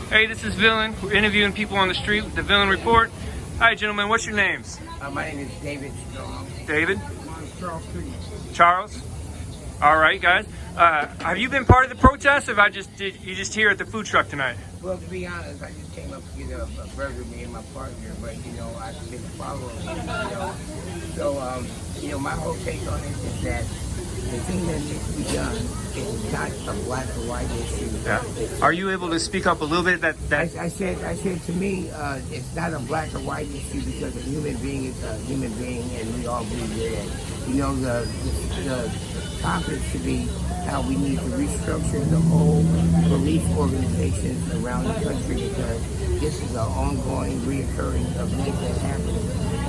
Hey, this is Villain. We're interviewing people on the street with the Villain Report. Hi, gentlemen. What's your names? My name is David Strong. David? Charles Street. Charles? All right, guys. Have you been part of the protest, or did you just here at the food truck tonight? Well, to be honest, I just came up to get a burger, me and my partner, but, I've been following, So, my whole take on it is that the thing that needs to be done is not a black or white issue. Yeah. Are you able to speak up a little bit? I said to me, it's not a black or white issue because a human being is a human being, and we all believe that. The topic should be how we need to restructure the whole police organizations around the country because this is an ongoing, reoccurring event that happens.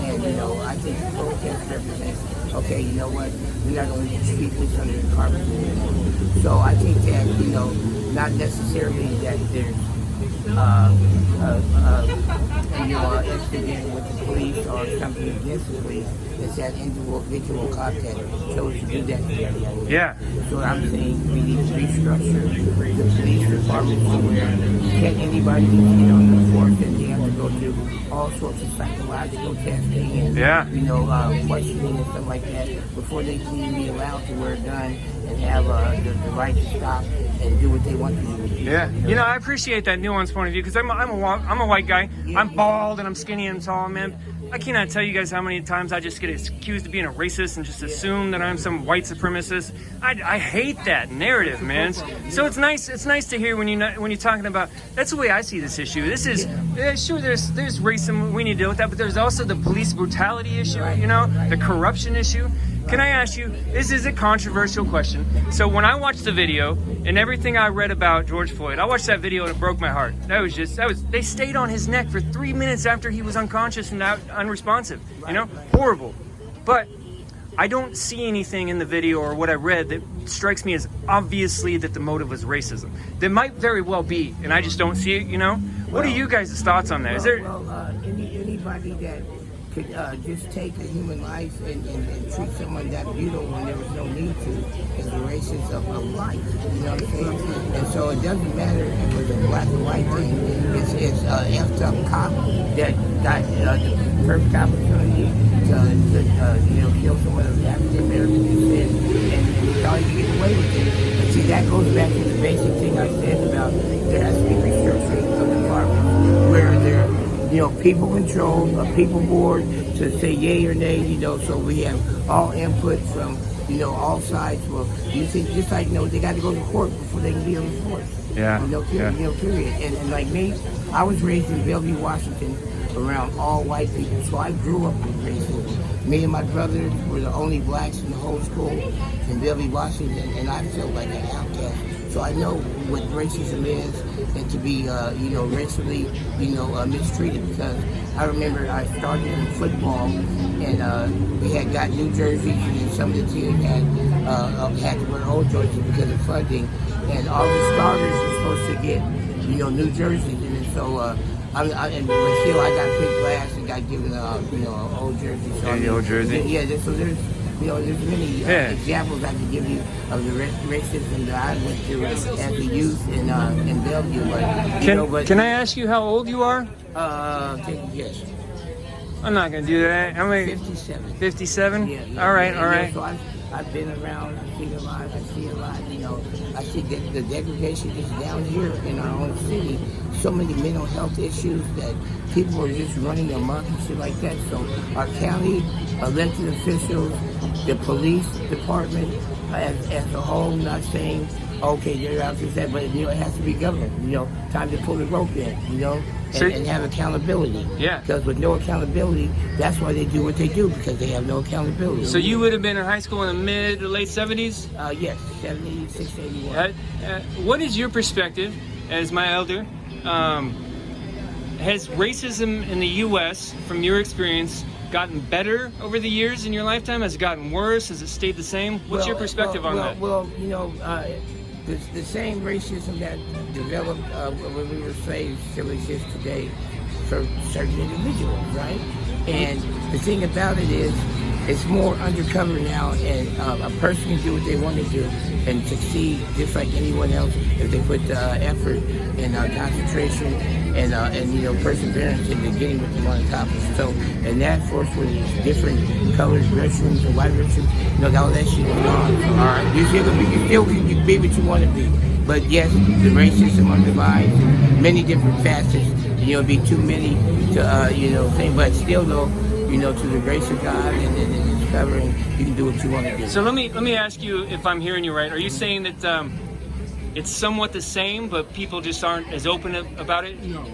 And, I think the protest represents, okay, you know what, we're not going to sweep this under the carpet anymore. So I think that, not necessarily that there's an incident with the police or something against the police. It's that individual cop that chose to do that to everybody. Yeah. So I'm saying we need to restructure the police department to where can't anybody get on the force and they have to go through all sorts of psychological testing and questioning and stuff like that before they can even be allowed to wear a gun and have the right to stop and do what they want to do. Yeah. I appreciate that nuanced point of view because I'm a white guy. I'm bald and I'm skinny and tall, man. I cannot tell you guys how many times I just get accused of being a racist and just assume that I'm some white supremacist. I hate that narrative, man. So it's nice to hear when you're talking about. That's the way I see this issue. This is sure there's racism, we need to deal with that, but there's also the police brutality issue. The corruption issue. Can I ask you, this is a controversial question. So when I watched the video and everything I read about George Floyd, I watched that video and it broke my heart. They stayed on his neck for 3 minutes after he was unconscious and unresponsive. Horrible. But I don't see anything in the video or what I read that strikes me as obviously that the motive was racism. There might very well be, and I just don't see it, What are you guys' thoughts on that? Is there... anybody that could just take a human life and treat someone that brutal when there was no need to is the racist of life. You know what I'm saying? And so it doesn't matter if it's a black or white thing. It's effed up cop that got the perfect opportunity to kill someone of African American descent and thought he could get away with it. But see, that goes back to the basic thing I said about there has to be restructuring of the department where there people control, a people board to say yay or nay, so we have all input from, all sides. Well, you think, just like, they got to go to court before they can be on the force. Yeah. Period. And like me, I was raised in Bellevue, Washington, around all white people, so I grew up with racism. Me and my brothers were the only blacks in the whole school in Bellevue, Washington, and I felt like an outcast. So I know what racism is and to be, racially, mistreated because I remember I started in football and we had got new jerseys and some of the teams had to wear old jerseys because of funding and all the starters were supposed to get, new jerseys and so but still I got picked last and got given an old jersey. So the old jersey? Yeah, so there's many examples I can give you of the racism that I went through as a youth in Bellevue. Can I ask you how old you are? Yes. I'm not going to do that. How many? 57. 57? Yeah. All right. So I've been around, I see a lot, I see that the degradation is down here in our own city. So many mental health issues that people are just running amok and shit like that. So our county elected officials, the police department as a whole, not saying, okay, they're out to that, but it has to be government, time to pull the rope in, and have accountability. Yeah. Because with no accountability, that's why they do what they do, because they have no accountability. So you would have been in high school in the mid to late 70s? Yes, 76, 81. What is your perspective as my elder? Has racism in the U.S., from your experience, gotten better over the years in your lifetime? Has it gotten worse? Has it stayed the same? What's your perspective on that? Well, the same racism that developed when we were slaves still exists today for certain individuals, right? And the thing about it is, it's more undercover now, and a person can do what they want to do and succeed just like anyone else if they put effort and concentration and you know perseverance into getting what they want to accomplish. So in that force, with these different colored restrooms and white restrooms, you know all that shit is gone. So, all right, you still can be what you want to be. But yes, the racism underlies many different facets. You know, it'd be too many to you know say, but still though. You know, to the grace of God and His covering, you can do what you want to do. So let me ask you if I'm hearing you right. Are you saying that it's somewhat the same, but people just aren't as open about it? No.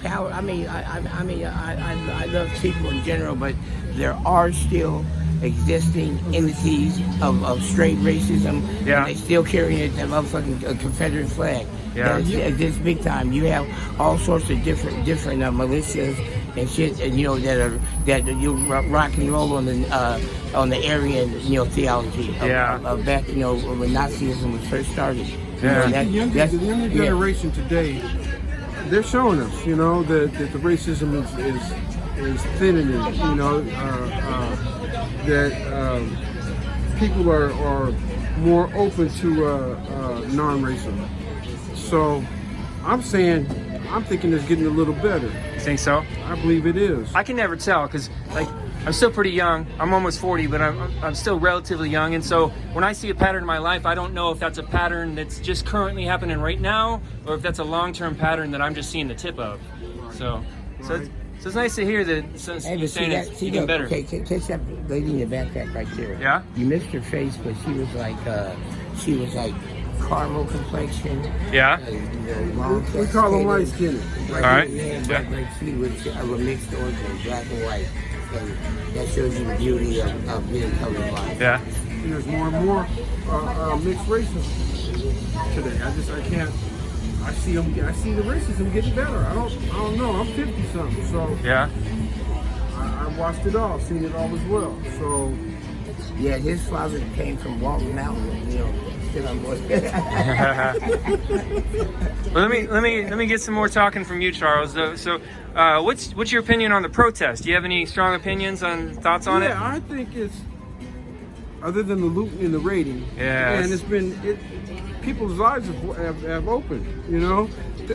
Power. I mean, I love people in general, but there are still existing entities of straight racism. Yeah. And they still carry a motherfucking Confederate flag. Yeah. It's big time. You have all sorts of different militias and shit, and you know that you rock and roll on the Aryan theology of back when Nazism was first started. Yeah. The younger generation today, they're showing us that the racism is thinning, that people are more open to non-racial. So I'm thinking it's getting a little better. You think so? I believe it is. I can never tell because, like, I'm still pretty young. I'm almost 40, but I'm still relatively young. And so when I see a pattern in my life, I don't know if that's a pattern that's just currently happening right now or if that's a long-term pattern that I'm just seeing the tip of. So it's nice to hear that you're saying it's even better. Okay, catch that lady in the backpack right there. Yeah? You missed her face, but she was like caramel complexion. Yeah. We call them light skinned. All right. Like she was of a mixed origin, black and white. And that shows you the beauty of being colorblind. Yeah. And there's more and more mixed racism today. I see the racism getting better. I don't know. I'm 50 something, so Yeah. I watched it all, seen it all as well. So yeah, his father came from Walton Mountain, still on board. Well, let me get some more talking from you, Charles. So, what's your opinion on the protest? Do you have any strong opinions thoughts on it? Yeah, I think it's other than the looting and the raiding. Yeah. And people's lives have opened.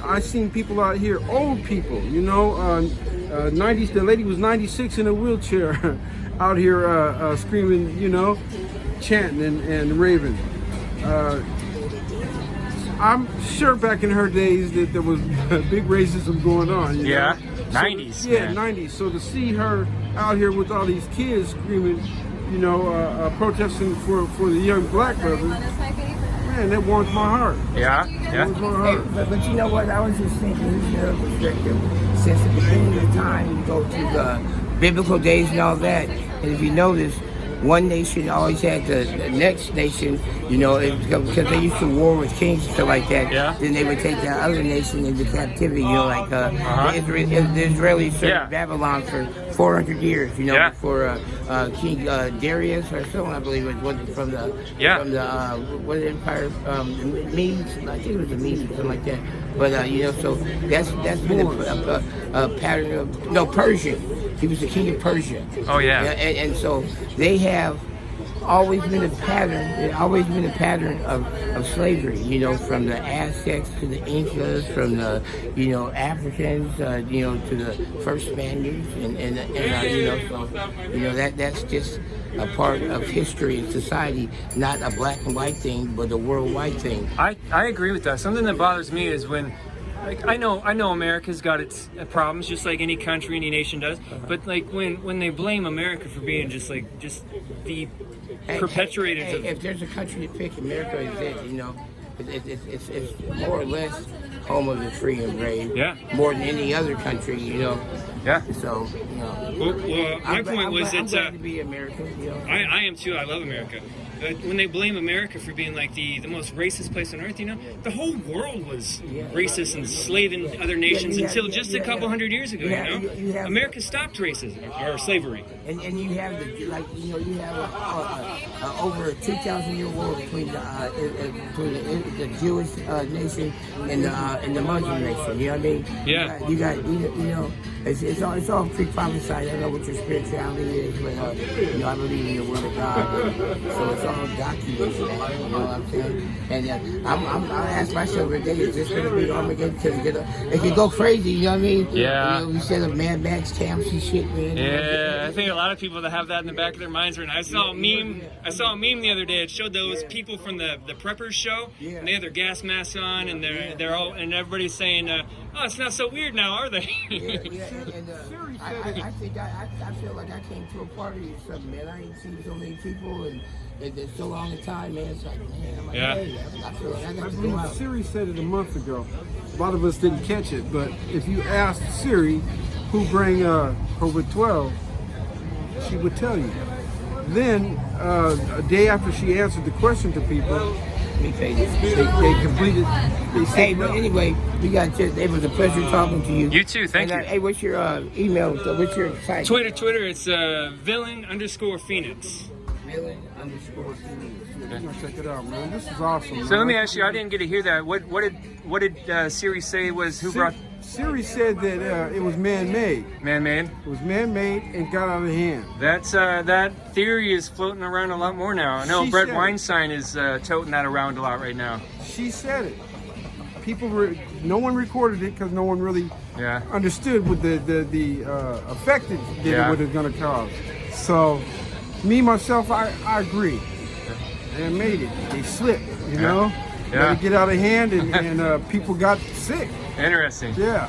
I've seen people out here, old people. 90s. The lady was 96 in a wheelchair, out here screaming, chanting and raving. I'm sure back in her days that there was big racism going on. Yeah, So, 90s. Yeah, 90s. So to see her out here with all these kids screaming, protesting for the young black brothers, man, that warms my heart. Yeah. Warms my heart. But you know what? I was just thinking, perspective. Since the beginning of time, you go to the biblical days and all that, and if you notice, one nation always had the next nation, because they used to war with kings and stuff like that. Yeah. Then they would take the other nation into captivity, like the Israelis served Babylon for 400 years, before King Darius or someone, I believe, was from the what empire, Medes, I think it was the Medes or something like that. But so that's been a pattern of Persian. He was the king of Persia. Oh yeah. And so they have always been a pattern of slavery. From the Aztecs to the Incas, from the Africans, to the first Spaniards, that's just a part of history and society, not a black and white thing, but a worldwide thing. I agree with that. Something that bothers me is when, like, I know America's got its problems, just like any country, any nation does. But like when they blame America for being just the perpetuators of. If there's a country to pick, America is it. It's more or less home of the free and brave. Yeah. More than any other country, Yeah. So, Well, my point was I'm that glad to be American. I am too. I love America. when they blame America for being like the most racist place on earth, you know, the whole world was racist and enslaving other nations until just a couple hundred years ago. You know, America stopped racism or slavery. And you have you have over a 2,000-year war between the Jewish nation and the Muslim nation. You know what I mean? Yeah. You know, it's all pre-prophesied. I don't know what your spirituality is, but you know, I believe in the Word of God. So it's all documented. You know what I'm saying? And I ask myself every day, is this going to be Armageddon? Because it can go crazy. You know what I mean? Yeah. You know, we set up Mad Max camps and shit, man. Yeah, I think a lot of people that have that in the back of their minds right now. I saw a meme the other day. It showed those people from the Preppers show, and they have their gas masks on, and they're all, and everybody's saying, "Oh, it's not so weird now, are they?" I think I feel like I came to a party or something, man. I ain't seen so many people and it's so long a time, man. It's like, man, I'm like, hey, I feel like I got to go out. Siri said it a month ago. A lot of us didn't catch it, but if you asked Siri who bring COVID-12, she would tell you. Then, a day after she answered the question to people, they completed. They said, hey, but anyway, it was a pleasure talking to you. You too, thank you. Hey, what's your email? What's your site? Twitter, it's villain_Phoenix. Villain_Phoenix. I'm gonna check it out, man. This is awesome. So let me ask you, I didn't get to hear that. What did Siri say was who brought? Siri said that it was man-made. Man-made? It was man-made and got out of hand. That's that theory is floating around a lot more now. I know Brett Weinstein is toting that around a lot right now. She said it. No one recorded it because no one really understood what the effect that it was going to cause. So, me myself, I agree. They made it. They slipped, you know. Let it get out of hand, and people got sick. Interesting. Yeah.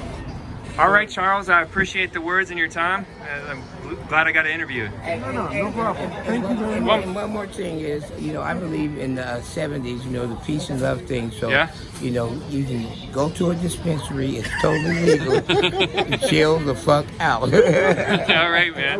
All right, Charles. I appreciate the words and your time. I'm glad I got to interview you. No problem. Thank you very much. One more thing is, you know, I believe in the 70s, you know, the peace and love thing. So, you know, you can go to a dispensary. It's totally legal. And chill the fuck out. All right, man.